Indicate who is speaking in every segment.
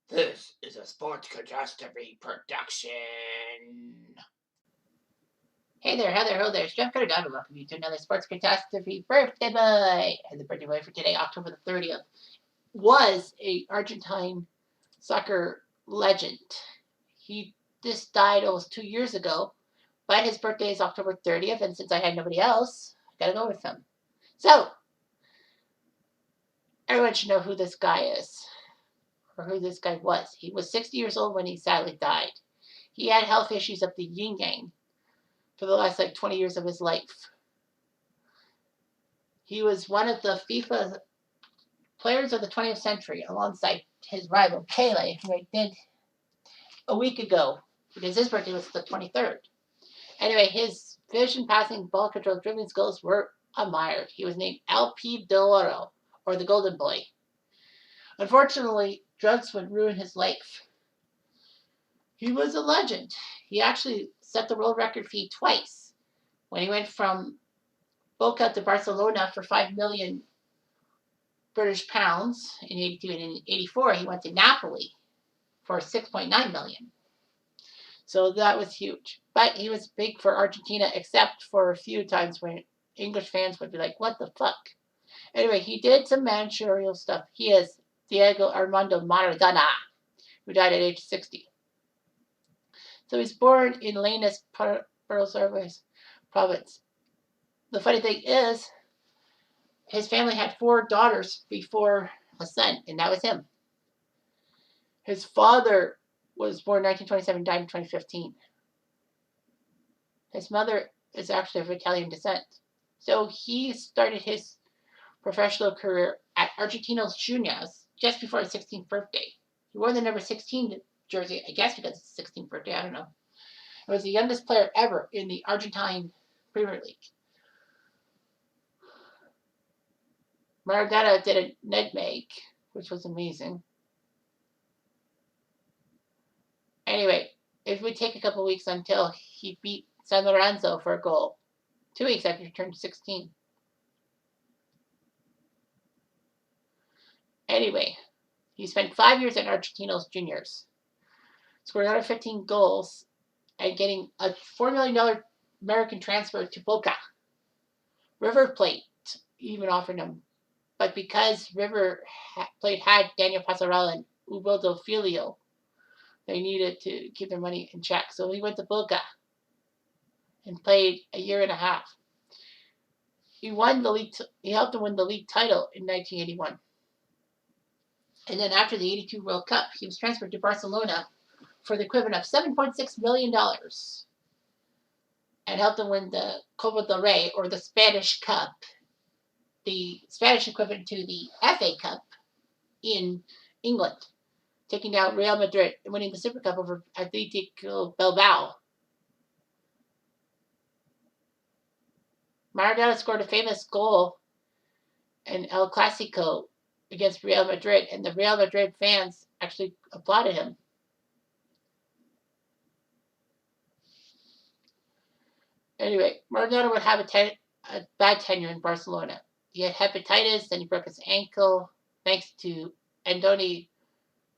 Speaker 1: This is a Sports Catastrophe production. Hey there, Heather, ho there. It's Jeff Cutter, and welcome you to another Sports Catastrophe birthday boy. And the birthday boy for today, October the 30th, was a Argentine soccer legend. He just died almost 2 years ago, but his birthday is October 30th, and since I had nobody else, I gotta go with him. So, everyone should know who this guy is, or who this guy was. He was 60 years old when he sadly died. He had health issues of the yin yang for the last 20 years of his life. He was one of the FIFA players of the 20th century alongside his rival Pele, who I did a week ago because his birthday was the 23rd. Anyway, his vision, passing, ball control, dribbling skills were admired. He was named El Pibe de Oro, or the Golden Boy. Unfortunately, drugs would ruin his life. He was a legend. He actually set the world record fee twice when he went from Boca to Barcelona for 5 million British pounds in 82, and in 84 he went to Napoli for 6.9 million. So that was huge. But he was big for Argentina, except for a few times when English fans would be like, what the fuck? Anyway, he did some managerial stuff. He is Diego Armando Maradona, who died at age 60. So he was born in Lanús, Buenos Aires province. The funny thing is, his family had 4 daughters before a son, and that was him. His father was born in 1927, died in 2015. His mother is actually of Italian descent. So he started his professional career at Argentinos Juniors just before his 16th birthday. He wore the number 16 jersey, I guess because it's his 16th birthday, I don't know. He was the youngest player ever in the Argentine Premier League. Maradona did a nutmeg, which was amazing. Anyway, it would take a couple weeks until he beat San Lorenzo for a goal. 2 weeks after he turned 16. Anyway, he spent 5 years at Argentinos Juniors, scored another 15 goals, and getting a $4 million American transfer to Boca. River Plate even offered him, but because River Plate had Daniel Passarella and Ubaldo Filio, they needed to keep their money in check. So he went to Boca and played a year and a half. He won the league. He helped them win the league title in 1981. And then after the 82 World Cup, he was transferred to Barcelona for the equivalent of $7.6 million and helped them win the Copa del Rey, or the Spanish Cup, the Spanish equivalent to the FA Cup in England, taking down Real Madrid and winning the Super Cup over Athletic Bilbao. Maradona scored a famous goal in El Clasico against Real Madrid, and the Real Madrid fans actually applauded him. Anyway, Maradona would have a bad tenure in Barcelona. He had hepatitis, then he broke his ankle thanks to Andoni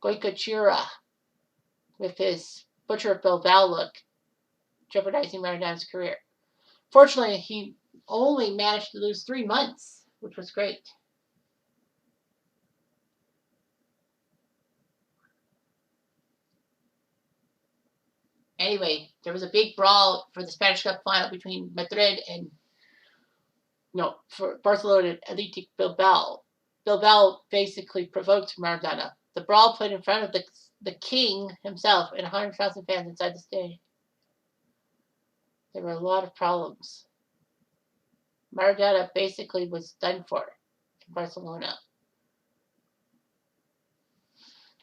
Speaker 1: Goicoechea with his Butcher of Bilbao look, jeopardizing Maradona's career. Fortunately, he only managed to lose 3 months, which was great. Anyway, there was a big brawl for the Spanish Cup final between Madrid and for Barcelona and Athletic Bilbao. Bilbao basically provoked Maradona. The brawl played in front of the king himself and 100,000 fans inside the stadium. There were a lot of problems. Maradona basically was done for in Barcelona.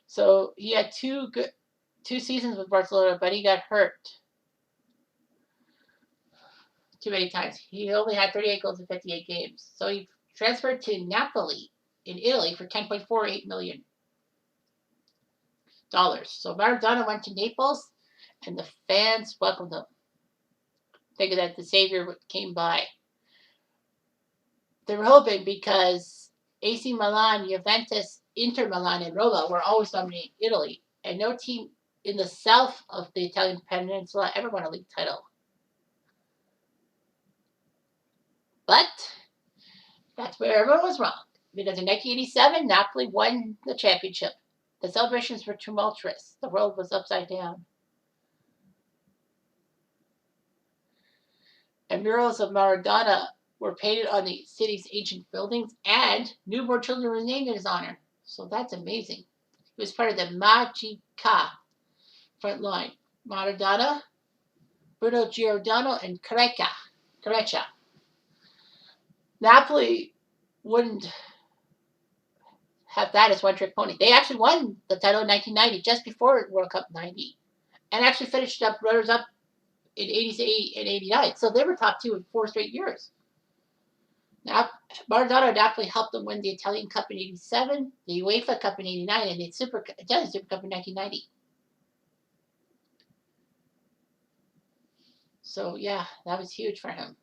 Speaker 1: So he had 2 seasons with Barcelona, but he got hurt too many times. He only had 38 goals in 58 games. So he transferred to Napoli in Italy for $10.48 million. So Maradona went to Naples, and the fans welcomed him, thinking that the savior came by. They were hoping because AC Milan, Juventus, Inter Milan and Roma were always dominating Italy, and no team in the south of the Italian peninsula ever won a league title. But that's where everyone was wrong, because in 1987, Napoli won the championship. The celebrations were tumultuous. The world was upside down. And murals of Maradona were painted on the city's ancient buildings, and newborn children were named in his honor. So that's amazing. He was part of the Magica front line. Maradona, Bruno Giordano, and Careccia. Napoli wouldn't have that as one-trick pony. They actually won the title in 1990, just before World Cup 90, and actually finished up runners-up in 88 and 89. So they were top two in 4 straight years. Now, Maradona Napoli helped them win the Italian Cup in 87, the UEFA Cup in 89, and the Italian Super Cup in 1990. So, yeah, that was huge for him.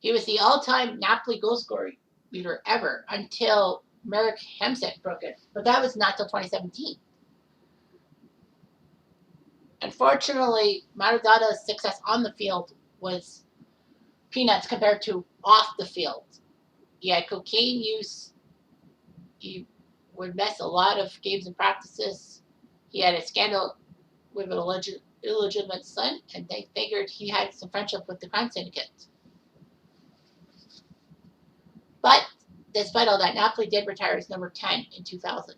Speaker 1: He was the all-time Napoli goal scorer leader ever until Marek Hamšík broke it. But that was not till 2017. Unfortunately, Maradona's success on the field was peanuts compared to off the field. He had cocaine use. He would miss a lot of games and practices. He had a scandal with an illegitimate son, and they figured he had some friendship with the crime syndicate. But despite all that, Napoli did retire as number 10 in 2000.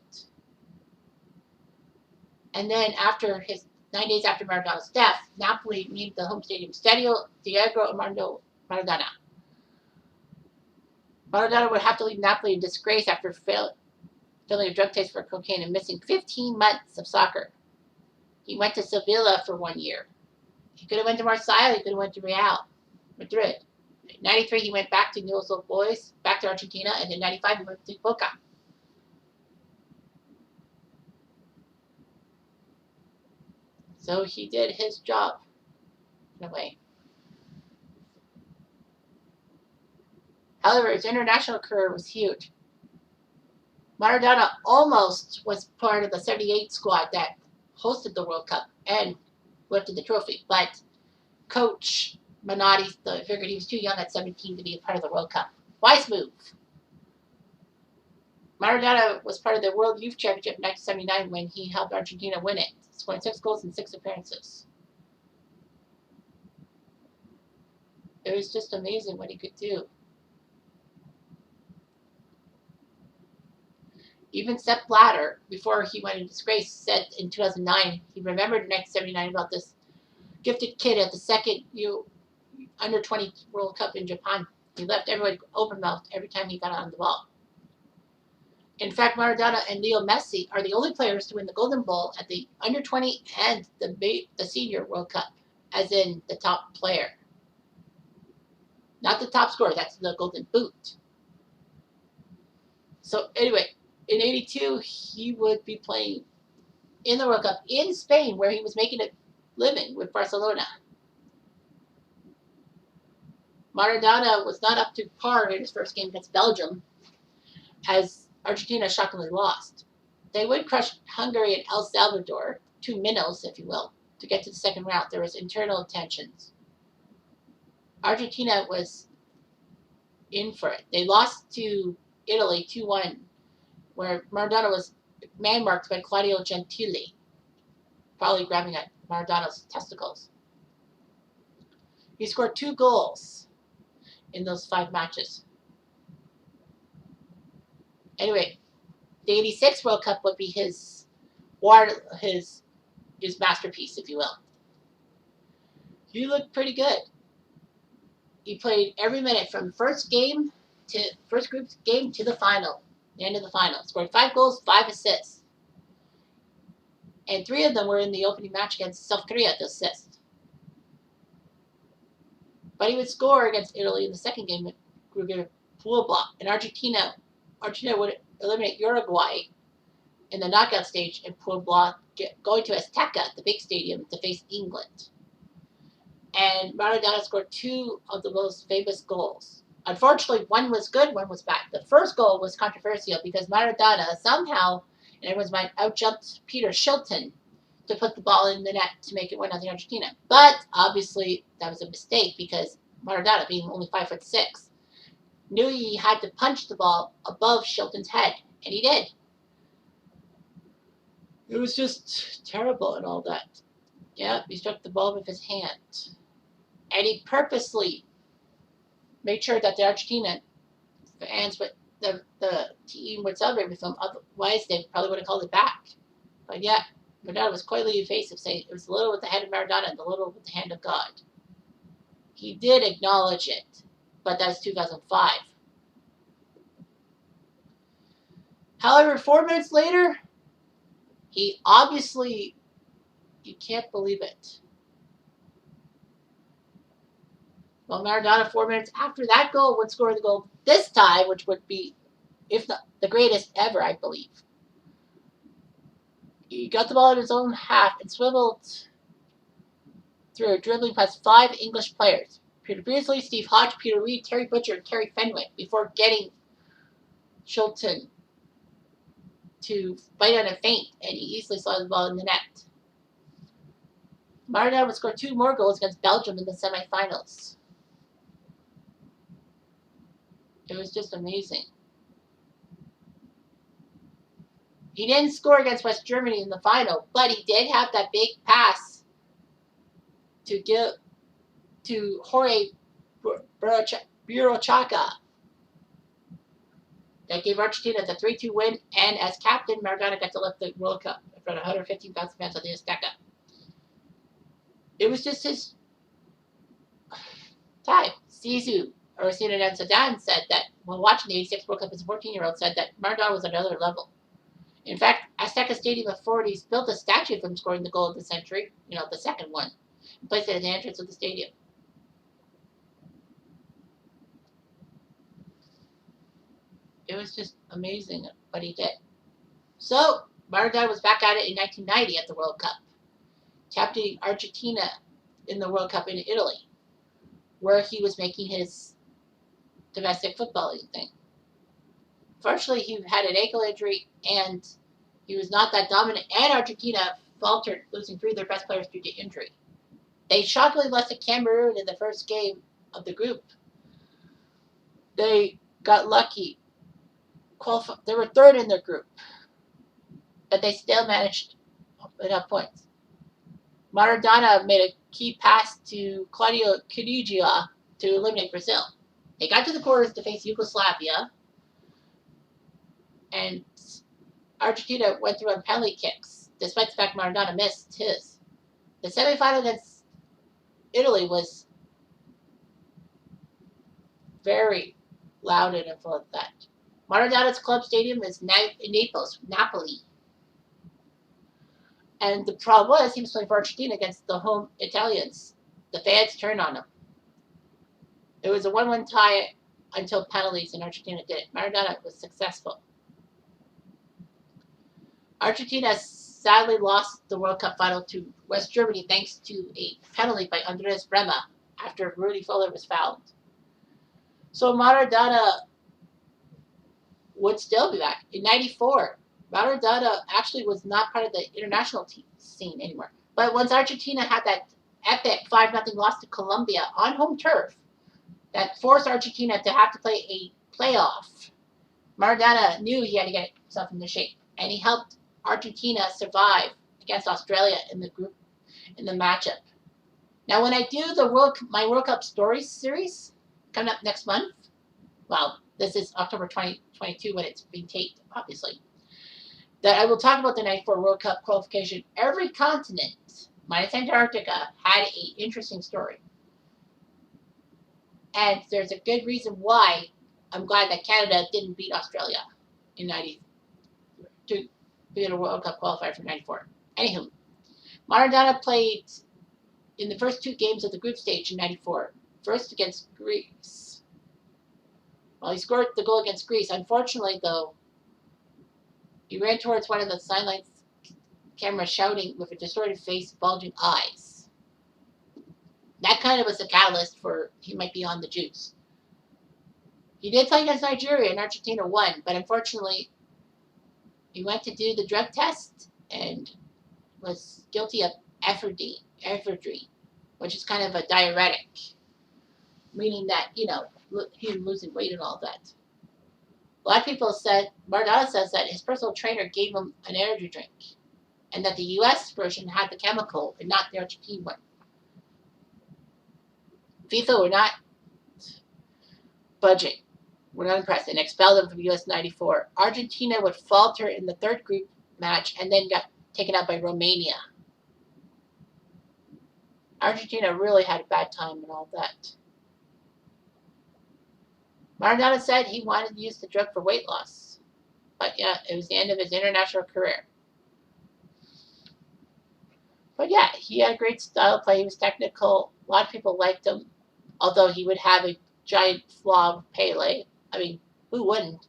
Speaker 1: And then after 9 days after Maradona's death, Napoli named the home stadium Stadio Diego Armando Maradona. Maradona would have to leave Napoli in disgrace after failing a drug test for cocaine and missing 15 months of soccer. He went to Sevilla for 1 year. He could have went to Marseille. He could have went to Real Madrid. In 93, he went back to Newell's Old Boys, back to Argentina, and in 95, he went to Boca. So he did his job, in a way. However, his international career was huge. Maradona almost was part of the 78 squad that hosted the World Cup and lifted the trophy, but coach Menotti figured he was too young at 17 to be a part of the World Cup. Wise move. Maradona was part of the World Youth Championship in 1979 when he helped Argentina win it, scoring 6 goals in 6 appearances. It was just amazing what he could do. Even Sepp Blatter, before he went into disgrace, said in 2009 he remembered in 1979 about this gifted kid at the second under-20 World Cup in Japan. He left everyone open-mouthed every time he got on the ball. In fact, Maradona and Leo Messi are the only players to win the Golden Ball at the under-20 and the Senior World Cup, as in the top player. Not the top scorer, that's the Golden Boot. So anyway, in 82, he would be playing in the World Cup in Spain, where he was making a living with Barcelona. Maradona was not up to par in his first game against Belgium, as Argentina shockingly lost. They would crush Hungary and El Salvador, 2 minnows, if you will, to get to the second round. There was internal tensions. Argentina was in for it. They lost to Italy 2-1, where Maradona was man-marked by Claudio Gentili, probably grabbing at Maradona's testicles. He scored 2 goals in those 5 matches. Anyway, the 86 World Cup would be his masterpiece, if you will. He looked pretty good. He played every minute from first group game to the final, the end of the final. Scored 5 goals, 5 assists. And 3 of them were in the opening match against South Korea to assist. But he would score against Italy in the second game at Pool Block. And Argentina would eliminate Uruguay in the knockout stage in Pool Block, going to Azteca, the big stadium, to face England. And Maradona scored 2 of the most famous goals. Unfortunately, one was good, one was bad. The first goal was controversial because Maradona somehow, in everyone's mind, outjumped Peter Shilton to put the ball in the net to make it 1-0 Argentina. But obviously, that was a mistake because Maradona, being only 5'6", knew he had to punch the ball above Shilton's head, and he did. It was just terrible and all that. Yeah, he struck the ball with his hand. And he purposely made sure that the Argentina fans, but the team would celebrate with him. Otherwise, they probably would have called it back. But yeah, Maradona was quite evasive, saying it was a little with the head of Maradona and a little with the hand of God. He did acknowledge it, but that was 2005. However, 4 minutes later, he obviously, you can't believe it. Well, Maradona, 4 minutes after that goal, would score the goal this time, which would be, if not the greatest ever, I believe. He got the ball in his own half and swiveled through, dribbling past 5 English players: Peter Beardsley, Steve Hodge, Peter Reid, Terry Butcher, and Terry Fenwick, before getting Shilton to bite on a feint, and he easily saw the ball in the net. Maradona would score 2 more goals against Belgium in the semifinals. It was just amazing. He didn't score against West Germany in the final, but he did have that big pass to give to Jorge Burochaga that gave Argentina the 3-2 win, and as captain, Maradona got to lift the World Cup in front of 115,000 fans on the Azteca. It was just his time. Zizou, or Zinedine Zidane, said that while watching the 86 World Cup as a 14-year-old, said that Maradona was another level. In fact, Azteca Stadium authorities built a statue of him scoring the goal of the century, the second one, and placed it at the entrance of the stadium. It was just amazing what he did. So, Maradona was back at it in 1990 at the World Cup, captaining Argentina in the World Cup in Italy, where he was making his domestic footballing thing. Fortunately, he had an ankle injury, and he was not that dominant, and Argentina faltered, losing 3 of their best players due to injury. They shockingly lost to Cameroon in the first game of the group. They got lucky. They were 3rd in their group, but they still managed enough points. Maradona made a key pass to Claudio Caniggia to eliminate Brazil. They got to the quarters to face Yugoslavia, and Argentina went through on penalty kicks, despite the fact Maradona missed his. The semifinal against Italy was very loud and full of that. Maradona's club stadium is in Naples, Napoli. And the problem was he was playing for Argentina against the home Italians. The fans turned on him. It was a 1-1 tie until penalties, and Argentina did it. Maradona was successful. Argentina sadly lost the World Cup final to West Germany thanks to a penalty by Andres Brema after Rudy Fuller was fouled. So Maradona would still be back. In 94, Maradona actually was not part of the international scene anymore. But once Argentina had that epic 5-0 loss to Colombia on home turf that forced Argentina to have to play a playoff, Maradona knew he had to get himself into shape, and he helped Argentina survive against Australia in the matchup. Now, when I do my World Cup Stories series coming up next month, well, this is October 2022 when it's being taped, obviously, that I will talk about the 94 World Cup qualification. Every continent, minus Antarctica, had an interesting story. And there's a good reason why I'm glad that Canada didn't beat Australia in 90 to be a World Cup qualifier for 94. Anywho, Maradona played in the first 2 games of the group stage in 94. First against Greece. Well, he scored the goal against Greece. Unfortunately, though, he ran towards one of the sidelines cameras shouting with a distorted face, bulging eyes. That kind of was the catalyst for he might be on the juice. He did play against Nigeria, and Argentina won, but unfortunately, he went to do the drug test and was guilty of ephedrine, which is kind of a diuretic, meaning that, he was losing weight and all that. A lot of people said, Maradona says that his personal trainer gave him an energy drink, and that the U.S. version had the chemical and not the Argentine one. FIFA were not budging, were not impressed, and expelled him from U.S. 94. Argentina would falter in the third group match and then got taken out by Romania. Argentina really had a bad time and all that. Maradona said he wanted to use the drug for weight loss. But yeah, it was the end of his international career. But yeah, he had a great style of play. He was technical. A lot of people liked him, although he would have a giant flaw of Pele. I mean, who wouldn't?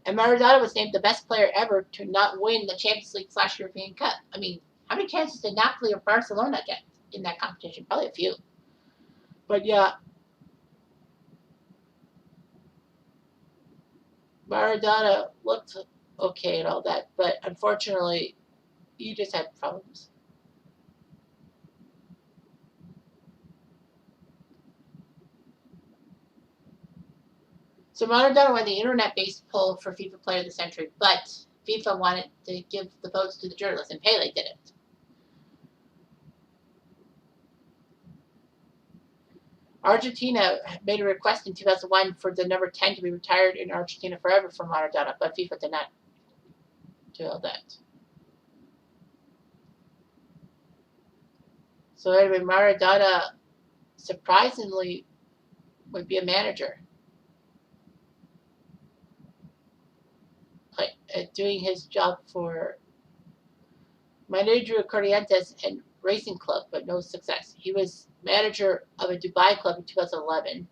Speaker 1: And Maradona was named the best player ever to not win the Champions League / European Cup. I mean, how many chances did Napoli or Barcelona get in that competition? Probably a few. But yeah, Maradona looked okay and all that, but unfortunately, he just had problems. So Maradona won the internet-based poll for FIFA Player of the Century, but FIFA wanted to give the votes to the journalists, and Pele did it. Argentina made a request in 2001 for the number 10 to be retired in Argentina forever from Maradona, but FIFA did not do all that. So anyway, Maradona surprisingly would be a manager, doing his job for Manager Corrientes and Racing Club, but no success. He was manager of a Dubai club in 2011.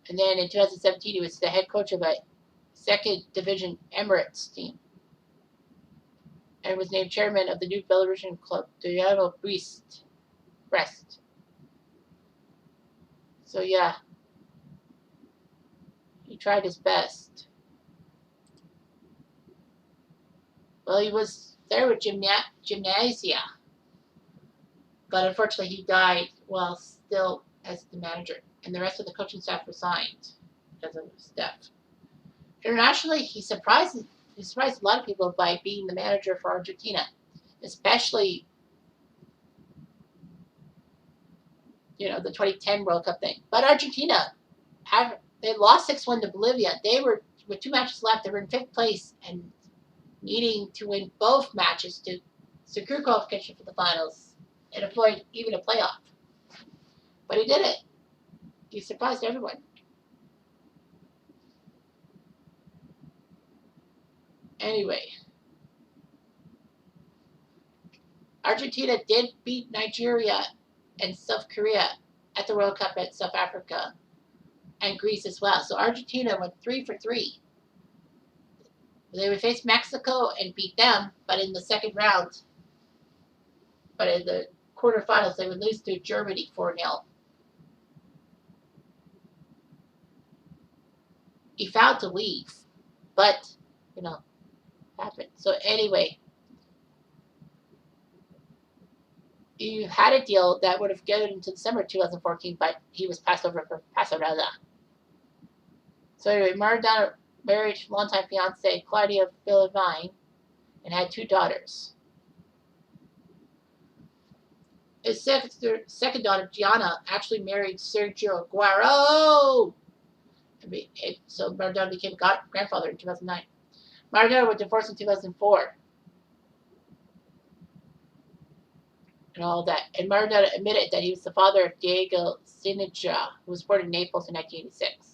Speaker 1: And then in 2017, he was the head coach of a second division Emirates team. And was named chairman of the new Belarusian club, Dynamo Brest. So yeah, he tried his best. Well, he was there with Gymnasia, but unfortunately he died while still as the manager, and the rest of the coaching staff resigned because of his death. Internationally, he surprised a lot of people by being the manager for Argentina, especially the 2010 World Cup thing. But Argentina, they lost 6-1 to Bolivia. They were, with 2 matches left, they were in 5th place and needing to win both matches to secure qualification for the finals and avoid even a playoff. But he did it. He surprised everyone. Anyway, Argentina did beat Nigeria and South Korea at the World Cup at South Africa and Greece as well. So Argentina went 3 for 3. They would face Mexico and beat them, but in the second round, but in the quarterfinals, they would lose to Germany 4-0. He found to leave, but, happened. So anyway, he had a deal that would have given him to December 2014, but he was passed over for Pasarela. So anyway, Maradona married longtime fiancée Claudia Villavine and had 2 daughters. His second daughter, Gianna, actually married Sergio Aguero. So Maradona became grandfather in 2009. Maradona was divorced in 2004. And all that. And Maradona admitted that he was the father of Diego Sinatra, who was born in Naples in 1986.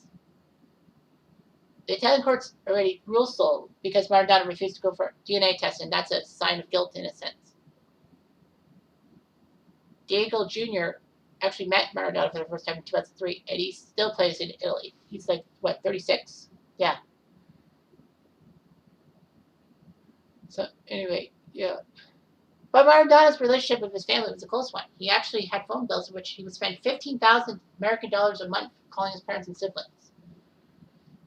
Speaker 1: The Italian courts already ruled so because Maradona refused to go for DNA testing. That's a sign of guilt in a sense. Diego Jr. actually met Maradona for the first time in 2003, and he still plays in Italy. He's 36? Yeah. So anyway, yeah. But Maradona's relationship with his family was a close one. He actually had phone bills in which he would spend 15,000 American dollars a month calling his parents and siblings.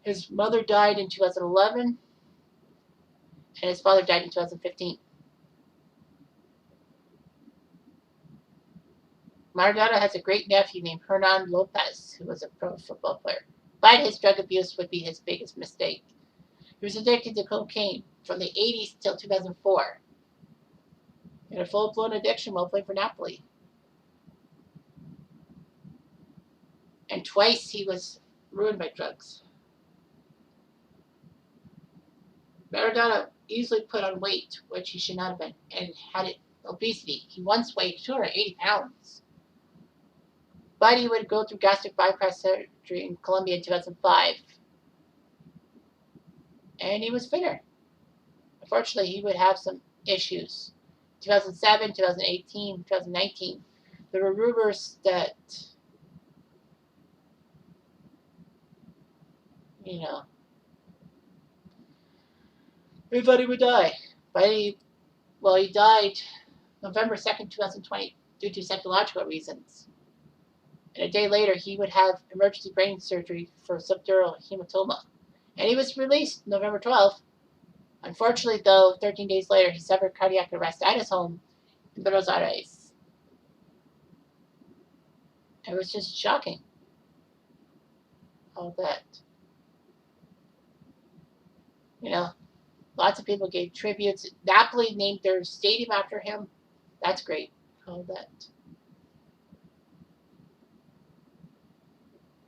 Speaker 1: His mother died in 2011, and his father died in 2015. Maradona has a great nephew named Hernan Lopez, who was a pro football player. But his drug abuse would be his biggest mistake. He was addicted to cocaine from the 80s till 2004. He had a full-blown addiction while playing for Napoli. And twice he was ruined by drugs. Maradona easily put on weight, which he should not have been, and had obesity. He once weighed 280 pounds. But he would go through gastric bypass surgery in Colombia in 2005. And he was fitter. Unfortunately, he would have some issues. 2007, 2018, 2019, there were rumors that, he thought he would die. But he died November 2nd, 2020, due to psychological reasons. And a day later, he would have emergency brain surgery for subdural hematoma. And he was released November 12th. Unfortunately, though, 13 days later, he suffered cardiac arrest at his home in Buenos Aires. It was just shocking. All that. Lots of people gave tributes. Napoli named their stadium after him. That's great. All that.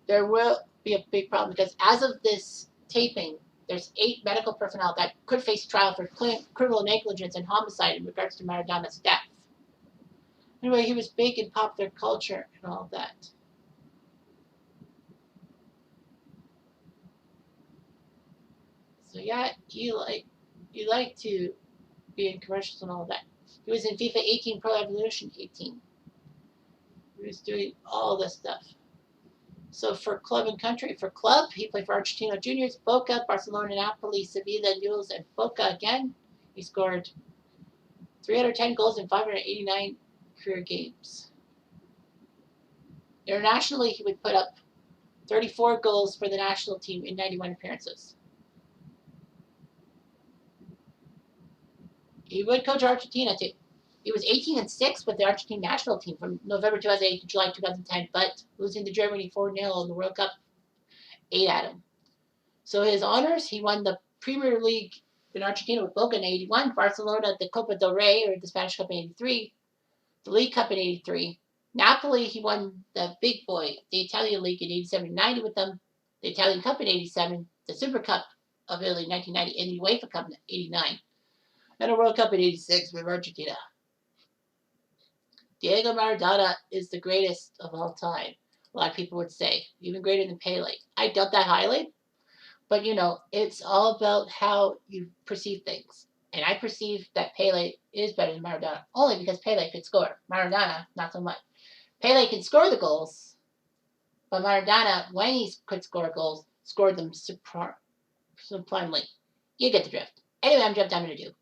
Speaker 1: There will be a big problem because as of this taping, there's 8 medical personnel that could face trial for criminal negligence and homicide in regards to Maradona's death. Anyway, he was big in popular culture and all that. So yeah, you like to be in commercials and all that. He was in FIFA 18, Pro Evolution 18. He was doing all this stuff. So for club and country, for club, he played for Argentino Juniors, Boca, Barcelona, Napoli, Sevilla, Newell's, and Boca again. He scored 310 goals in 589 career games. Internationally, he would put up 34 goals for the national team in 91 appearances. He would coach Argentina too. He was 18-6 with the Argentine national team from November 2008 to July 2010, but losing to Germany 4-0 in the World Cup ate at him. So his honors, he won the Premier League in Argentina with Boca in 81, Barcelona the Copa del Rey, or the Spanish Cup in 83, the League Cup in 83. Napoli, he won the big boy, the Italian League in 87-90 with them, the Italian Cup in 87, the Super Cup of Italy in 1990, and the UEFA Cup in 89, and a World Cup in 86 with Argentina. Diego Maradona is the greatest of all time. A lot of people would say, even greater than Pele. I doubt that highly, but it's all about how you perceive things. And I perceive that Pele is better than Maradona, only because Pele could score. Maradona, not so much. Pele can score the goals, but Maradona, when he could score goals, scored them sublimely. You get the drift. Anyway, I'm jumped. I'm going to do.